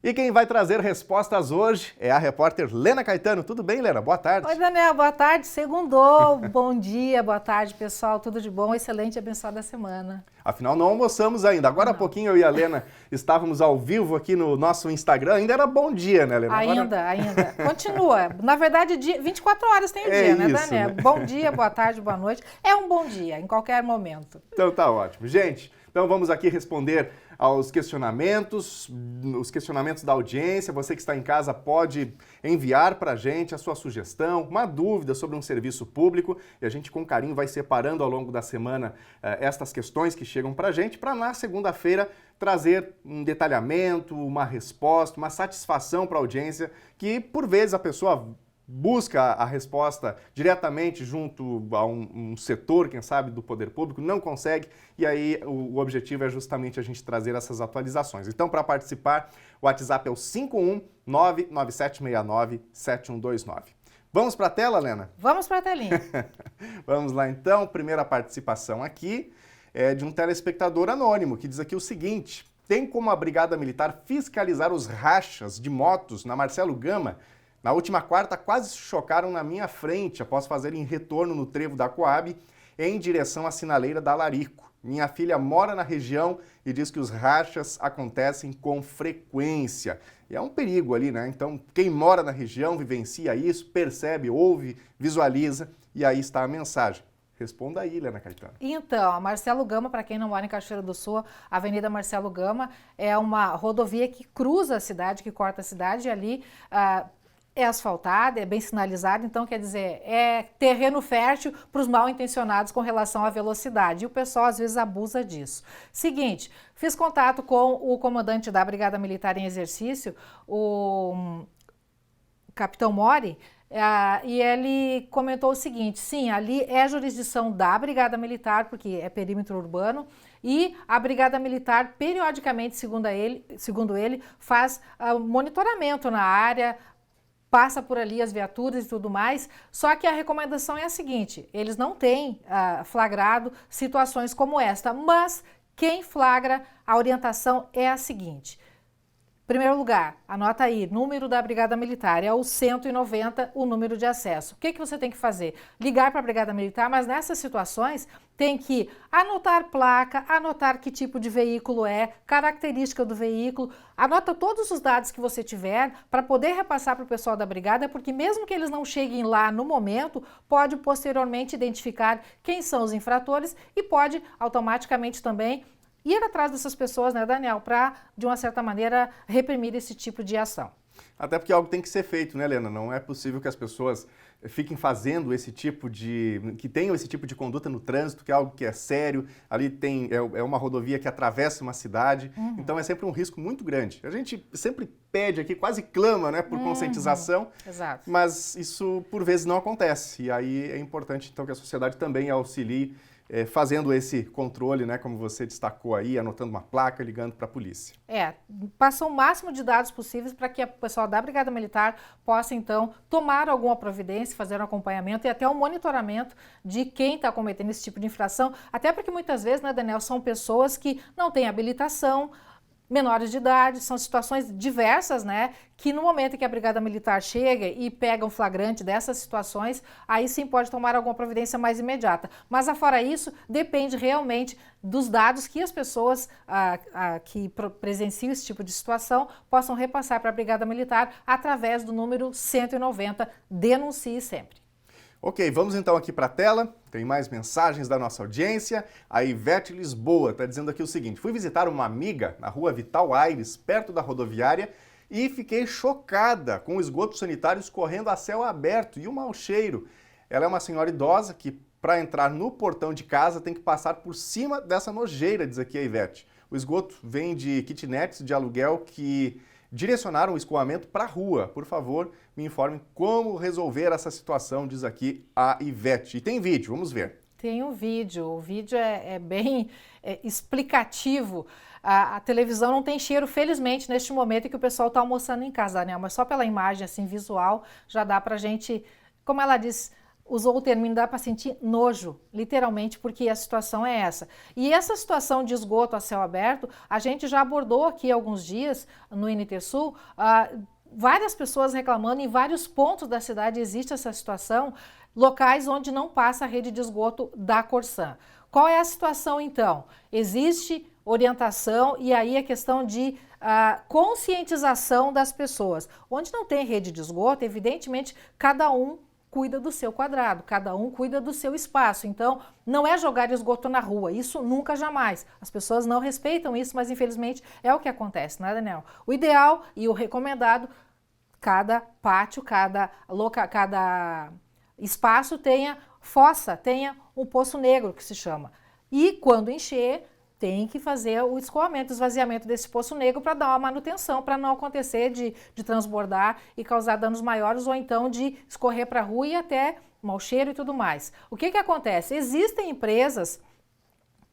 E quem vai trazer respostas hoje é a repórter Lena Caetano. Tudo bem, Lena? Boa tarde. Oi, Daniel. Boa tarde. Segundou. Bom dia, boa tarde, pessoal. Tudo de bom? Excelente e abençoada semana. Afinal, não almoçamos ainda. Agora há pouquinho eu e a Lena estávamos ao vivo aqui no nosso Instagram. Ainda era bom dia, né, Lena? Ainda. Continua. Na verdade, 24 horas tem o dia, né, Daniel? Né? Bom dia, boa tarde, boa noite. É um bom dia, em qualquer momento. Então tá ótimo. Gente, então vamos aqui responder aos questionamentos, os questionamentos da audiência. Você que está em casa pode enviar para a gente a sua sugestão, uma dúvida sobre um serviço público e a gente com carinho vai separando ao longo da semana estas questões que chegam para a gente para na segunda-feira trazer um detalhamento, uma resposta, uma satisfação para a audiência que por vezes a pessoa busca a resposta diretamente junto a um setor, quem sabe, do poder público, não consegue, e aí o objetivo é justamente a gente trazer essas atualizações. Então, para participar, o WhatsApp é o 51997697129. Vamos para a tela, Lena? Vamos para a telinha. Vamos lá, então. Primeira participação aqui é de um telespectador anônimo, que diz aqui o seguinte: tem como a Brigada Militar fiscalizar os rachas de motos na Marcelo Gama? Na última quarta, quase se chocaram na minha frente após fazerem retorno no trevo da Coab em direção à sinaleira da Larico. Minha filha mora na região e diz que os rachas acontecem com frequência. E é um perigo ali, né? Então, quem mora na região vivencia isso, percebe, ouve, visualiza e aí está a mensagem. Responda aí, Lena Caetano. Então, a Marcelo Gama, para quem não mora em Cachoeira do Sul, a Avenida Marcelo Gama é uma rodovia que cruza a cidade, que corta a cidade e ali é asfaltada, é bem sinalizada, então quer dizer, é terreno fértil para os mal intencionados com relação à velocidade. E o pessoal às vezes abusa disso. Seguinte, fiz contato com o comandante da Brigada Militar em Exercício, o Capitão Mori, e ele comentou o seguinte: sim, ali é jurisdição da Brigada Militar, porque é perímetro urbano, e a Brigada Militar, periodicamente, segundo ele, faz monitoramento na área, passa por ali as viaturas e tudo mais, só que a recomendação é a seguinte: eles não têm flagrado situações como esta, mas quem flagra, a orientação é a seguinte. Primeiro lugar, anota aí, número da Brigada Militar, é o 190, o número de acesso. O que você tem que fazer? Ligar para a Brigada Militar, mas nessas situações tem que anotar placa, anotar que tipo de veículo é, característica do veículo, anota todos os dados que você tiver para poder repassar para o pessoal da Brigada, porque mesmo que eles não cheguem lá no momento, pode posteriormente identificar quem são os infratores e pode automaticamente também ir atrás dessas pessoas, né, Daniel, para, de uma certa maneira, reprimir esse tipo de ação. Até porque algo tem que ser feito, né, Helena? Não é possível que as pessoas fiquem fazendo esse tipo que tenham esse tipo de conduta no trânsito, que é algo que é sério. Ali é uma rodovia que atravessa uma cidade, então é sempre um risco muito grande. A gente sempre pede aqui, quase clama, né, por conscientização, Exato. Mas isso por vezes não acontece. E aí é importante então que a sociedade também auxilie fazendo esse controle, né, como você destacou aí, anotando uma placa, ligando para a polícia. Passa o máximo de dados possíveis para que o pessoal da Brigada Militar possa, então, tomar alguma providência, fazer um acompanhamento e até um monitoramento de quem está cometendo esse tipo de infração, até porque muitas vezes, né, Daniel, são pessoas que não têm habilitação, menores de idade, são situações diversas, né, que no momento em que a Brigada Militar chega e pega um flagrante dessas situações, aí sim pode tomar alguma providência mais imediata. Mas afora isso, depende realmente dos dados que as pessoas que presenciam esse tipo de situação possam repassar para a Brigada Militar através do número 190, denuncie sempre. Ok, vamos então aqui para a tela, tem mais mensagens da nossa audiência. A Ivete Lisboa está dizendo aqui o seguinte: fui visitar uma amiga na rua Vital Aires, perto da rodoviária, e fiquei chocada com o esgoto sanitário escorrendo a céu aberto e o mau cheiro. Ela é uma senhora idosa que, para entrar no portão de casa, tem que passar por cima dessa nojeira, diz aqui a Ivete. O esgoto vem de kitnets de aluguel que direcionaram o escoamento para a rua. Por favor, me informem como resolver essa situação, diz aqui a Ivete. E tem vídeo, vamos ver. Tem um vídeo, o vídeo é bem explicativo. A televisão não tem cheiro, felizmente, neste momento em que o pessoal está almoçando em casa, né? Mas só pela imagem assim, visual já dá para a gente, como ela diz, usou o termo dá para sentir nojo, literalmente, porque a situação é essa. E essa situação de esgoto a céu aberto, a gente já abordou aqui há alguns dias no NTSul, várias pessoas reclamando, em vários pontos da cidade existe essa situação, locais onde não passa a rede de esgoto da Corsan. Qual é a situação então? Existe orientação e aí a questão de conscientização das pessoas. Onde não tem rede de esgoto, evidentemente, cada um cuida do seu quadrado, cada um cuida do seu espaço. Então, não é jogar esgoto na rua, isso nunca, jamais. As pessoas não respeitam isso, mas infelizmente é o que acontece, né, Daniel? O ideal e o recomendado, cada pátio, cada espaço tenha fossa, tenha um poço negro, que se chama. E quando encher, tem que fazer o escoamento, o esvaziamento desse poço negro para dar uma manutenção, para não acontecer de transbordar e causar danos maiores ou então de escorrer para a rua e até mau cheiro e tudo mais. O que acontece? Existem empresas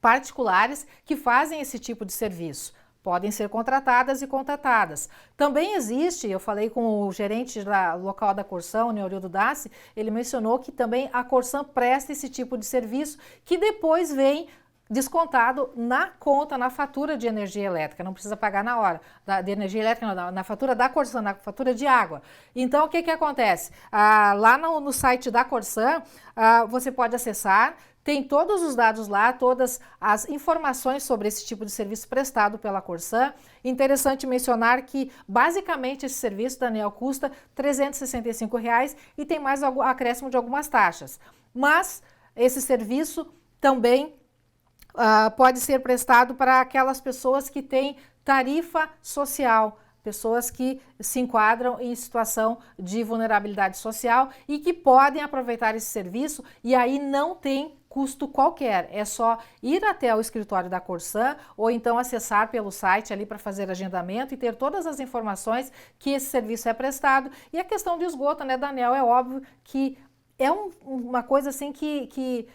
particulares que fazem esse tipo de serviço. Podem ser contratadas e contratadas. Também existe, eu falei com o gerente local da Corsan, o Neorildo Dassi, ele mencionou que também a Corsan presta esse tipo de serviço que depois vem descontado na conta, na fatura de energia elétrica, não precisa pagar na hora, de energia elétrica, não, na fatura da Corsan, na fatura de água. Então, o que acontece? Lá no site da Corsan, você pode acessar, tem todos os dados lá, todas as informações sobre esse tipo de serviço prestado pela Corsan. Interessante mencionar que, basicamente, esse serviço, Daniel, custa R$ 365 e tem mais acréscimo de algumas taxas. Mas esse serviço também pode ser prestado para aquelas pessoas que têm tarifa social, pessoas que se enquadram em situação de vulnerabilidade social e que podem aproveitar esse serviço e aí não tem custo qualquer, é só ir até o escritório da Corsan ou então acessar pelo site ali para fazer agendamento e ter todas as informações que esse serviço é prestado. E a questão do esgoto, né, Daniel, é óbvio que é uma coisa assim que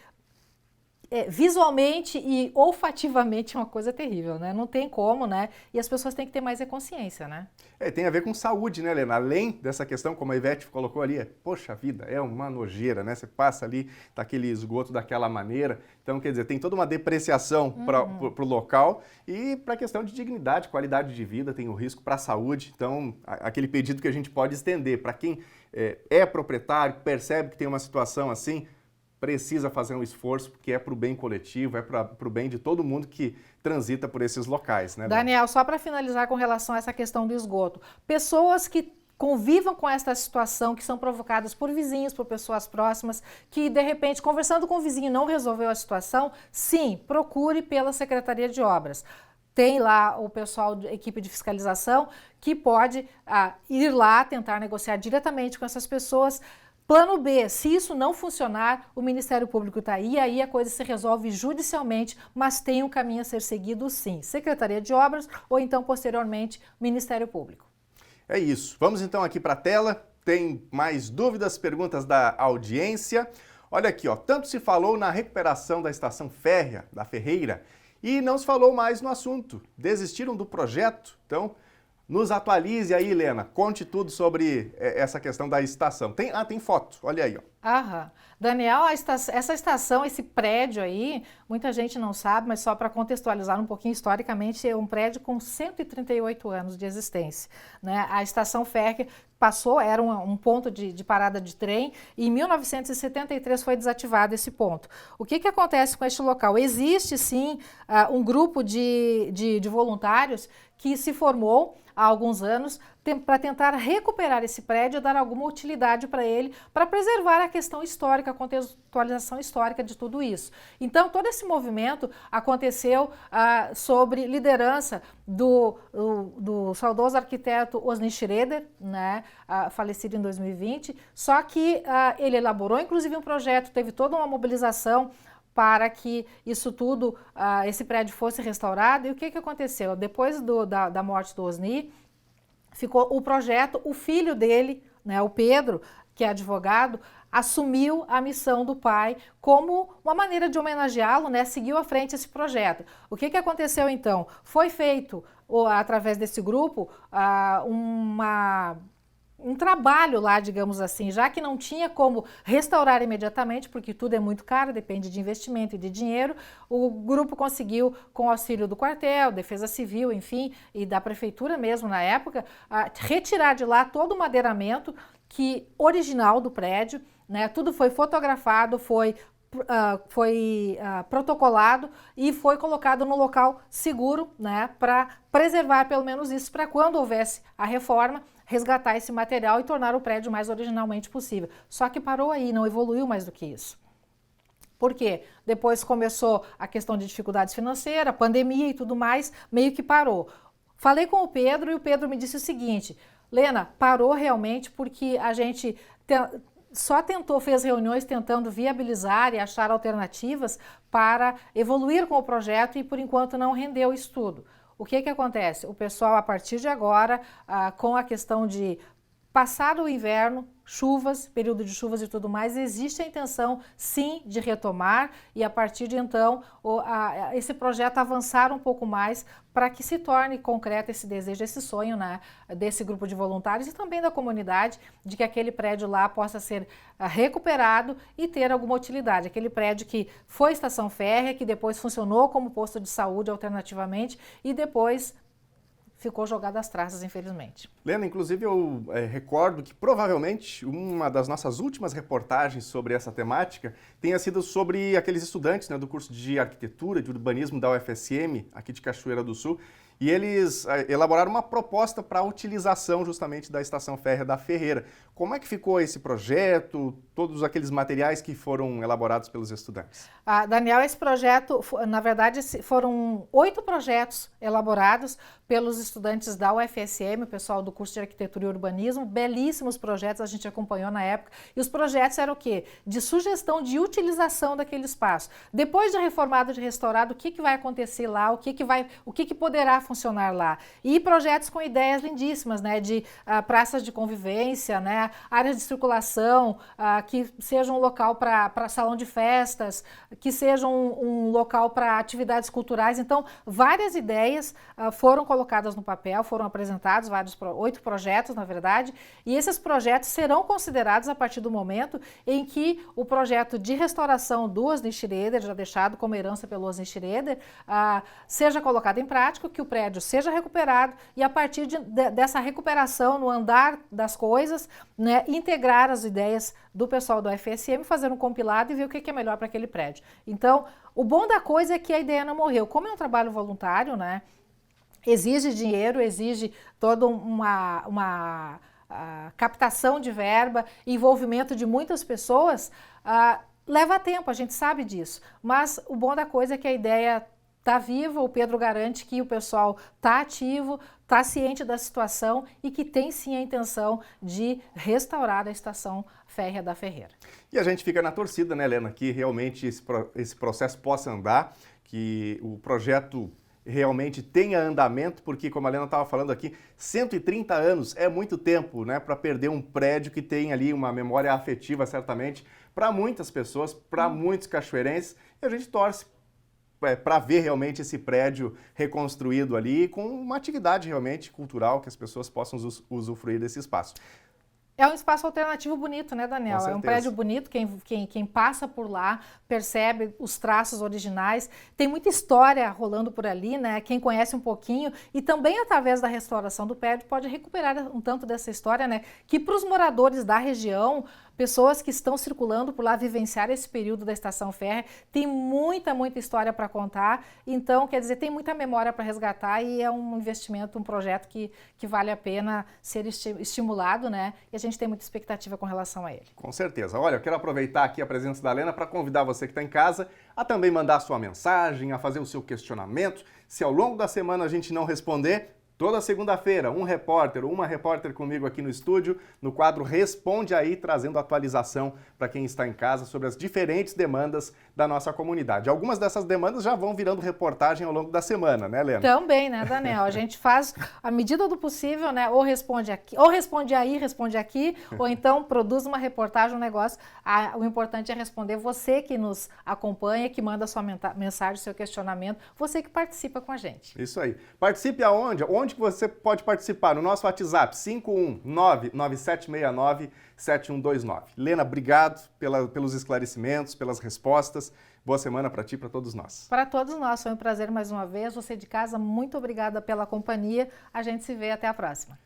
visualmente e olfativamente é uma coisa terrível, né? Não tem como, né? E as pessoas têm que ter mais consciência, né? Tem a ver com saúde, né, Helena? Além dessa questão, como a Ivete colocou ali, poxa vida, é uma nojeira, né? Você passa ali, tá aquele esgoto daquela maneira. Então, quer dizer, tem toda uma depreciação para o local e para a questão de dignidade, qualidade de vida, tem o risco para a saúde. Então, aquele pedido que a gente pode estender para quem é proprietário, percebe que tem uma situação assim, precisa fazer um esforço, porque é para o bem coletivo, é para o bem de todo mundo que transita por esses locais, né? Daniel, só para finalizar com relação a essa questão do esgoto, pessoas que convivam com essa situação, que são provocadas por vizinhos, por pessoas próximas, que de repente, conversando com o vizinho, não resolveu a situação, sim, procure pela Secretaria de Obras. Tem lá o pessoal, equipe de fiscalização, que pode ir lá tentar negociar diretamente com essas pessoas. Plano B, se isso não funcionar, o Ministério Público está aí a coisa se resolve judicialmente, mas tem um caminho a ser seguido sim. Secretaria de Obras ou então, posteriormente, Ministério Público. É isso. Vamos então aqui para a tela. Tem mais dúvidas, perguntas da audiência. Olha aqui, ó, tanto se falou na recuperação da estação férrea da Ferreira e não se falou mais no assunto. Desistiram do projeto? Então, nos atualize aí, Helena. Conte tudo sobre essa questão da estação. Tem foto, olha aí, ó. Aham. Daniel, essa estação, esse prédio aí, muita gente não sabe, mas só para contextualizar um pouquinho historicamente, é um prédio com 138 anos de existência, né? A estação férrea passou, era um ponto de parada de trem, e em 1973 foi desativado esse ponto. O que acontece com este local? Existe, sim, um grupo de voluntários que se formou há alguns anos para tentar recuperar esse prédio e dar alguma utilidade para ele, para preservar a questão histórica, a contextualização histórica de tudo isso. Então, todo esse movimento aconteceu sobre liderança do saudoso arquiteto Osni Schroeder, né, falecido em 2020, só que ele elaborou, inclusive, um projeto, teve toda uma mobilização para que isso tudo, esse prédio fosse restaurado. E o que aconteceu? Depois da morte do Osni, ficou o projeto, o filho dele, né, o Pedro, que é advogado, assumiu a missão do pai como uma maneira de homenageá-lo, né, seguiu à frente esse projeto. O que aconteceu então? Foi feito, através desse grupo, um trabalho lá, digamos assim, já que não tinha como restaurar imediatamente, porque tudo é muito caro, depende de investimento e de dinheiro, o grupo conseguiu, com o auxílio do quartel, Defesa Civil, enfim, e da prefeitura mesmo na época, retirar de lá todo o madeiramento original do prédio, né? Tudo foi fotografado, foi protocolado e foi colocado no local seguro, né, para preservar pelo menos isso, para quando houvesse a reforma, resgatar esse material e tornar o prédio mais originalmente possível. Só que parou aí, não evoluiu mais do que isso. Por quê? Depois começou a questão de dificuldades financeiras, pandemia e tudo mais, meio que parou. Falei com o Pedro e o Pedro me disse o seguinte: Lena, parou realmente porque a gente só fez reuniões tentando viabilizar e achar alternativas para evoluir com o projeto e por enquanto não rendeu o estudo. O que acontece? O pessoal, a partir de agora, com a questão de passar o inverno, chuvas, período de chuvas e tudo mais, existe a intenção, sim, de retomar e a partir de então esse projeto avançar um pouco mais para que se torne concreto esse desejo, esse sonho, né, desse grupo de voluntários e também da comunidade de que aquele prédio lá possa ser recuperado e ter alguma utilidade. Aquele prédio que foi estação férrea, que depois funcionou como posto de saúde alternativamente e depois ficou jogado às traças, infelizmente. Lena, inclusive eu recordo que provavelmente uma das nossas últimas reportagens sobre essa temática tenha sido sobre aqueles estudantes, né, do curso de arquitetura, de urbanismo da UFSM, aqui de Cachoeira do Sul, e eles elaboraram uma proposta para a utilização justamente da estação férrea da Ferreira. Como é que ficou esse projeto, todos aqueles materiais que foram elaborados pelos estudantes? Daniel, esse projeto, na verdade, foram 8 projetos elaborados pelos estudantes da UFSM, o pessoal do curso de arquitetura e urbanismo, belíssimos projetos, a gente acompanhou na época, e os projetos eram o quê? De sugestão de utilização daquele espaço. Depois de reformado, de restaurado, o que vai acontecer lá, o que poderá funcionar lá. E projetos com ideias lindíssimas, né, de praças de convivência, né, áreas de circulação, que seja um local para salão de festas, que seja um local para atividades culturais. Então, várias ideias foram colocadas no papel, foram apresentados, 8 projetos, na verdade, e esses projetos serão considerados a partir do momento em que o projeto de restauração do Osni Schroeder, já deixado como herança pelo Osni Schroeder, seja colocado em prática, que o prédio seja recuperado e a partir dessa recuperação no andar das coisas, né, integrar as ideias do pessoal do FSM, fazer um compilado e ver o que é melhor para aquele prédio. Então, o bom da coisa é que a ideia não morreu. Como é um trabalho voluntário, né, exige dinheiro, exige toda uma captação de verba, envolvimento de muitas pessoas, leva tempo, a gente sabe disso. Mas o bom da coisa é que a ideia está viva, o Pedro garante que o pessoal está ativo, está ciente da situação e que tem sim a intenção de restaurar a estação férrea da Ferreira. E a gente fica na torcida, né, Helena, que realmente esse processo possa andar, que o projeto realmente tenha andamento, porque, como a Helena estava falando aqui, 130 anos é muito tempo, né, para perder um prédio que tem ali uma memória afetiva, certamente, para muitas pessoas, para muitos cachoeirenses, e a gente torce para ver realmente esse prédio reconstruído ali com uma atividade realmente cultural que as pessoas possam usufruir desse espaço. É um espaço alternativo bonito, né, Daniel? É um prédio bonito, quem passa por lá percebe os traços originais. Tem muita história rolando por ali, né? Quem conhece um pouquinho e também através da restauração do prédio pode recuperar um tanto dessa história, né? Que para os moradores da região, pessoas que estão circulando por lá, vivenciar esse período da estação férrea, tem muita história para contar. Então, quer dizer, tem muita memória para resgatar e é um investimento, um projeto que vale a pena ser estimulado, né? E a gente tem muita expectativa com relação a ele. Com certeza. Olha, eu quero aproveitar aqui a presença da Helena para convidar você que está em casa a também mandar a sua mensagem, a fazer o seu questionamento. Se ao longo da semana a gente não responder, toda segunda-feira, um repórter ou uma repórter comigo aqui no estúdio, no quadro Responde Aí, trazendo atualização para quem está em casa sobre as diferentes demandas da nossa comunidade. Algumas dessas demandas já vão virando reportagem ao longo da semana, né, Helena? Também, né, Daniel? A gente faz, à medida do possível, né, ou responde aqui, ou responde aí, responde aqui, ou então produz uma reportagem, um negócio. O importante é responder você que nos acompanha, que manda sua mensagem, seu questionamento, você que participa com a gente. Isso aí. Participe aonde? Aonde que você pode participar? No nosso WhatsApp, 51997697129. Lena, obrigado pelos esclarecimentos, pelas respostas. Boa semana para ti e para todos nós. Para todos nós, foi um prazer mais uma vez. Você de casa, muito obrigada pela companhia. A gente se vê até a próxima.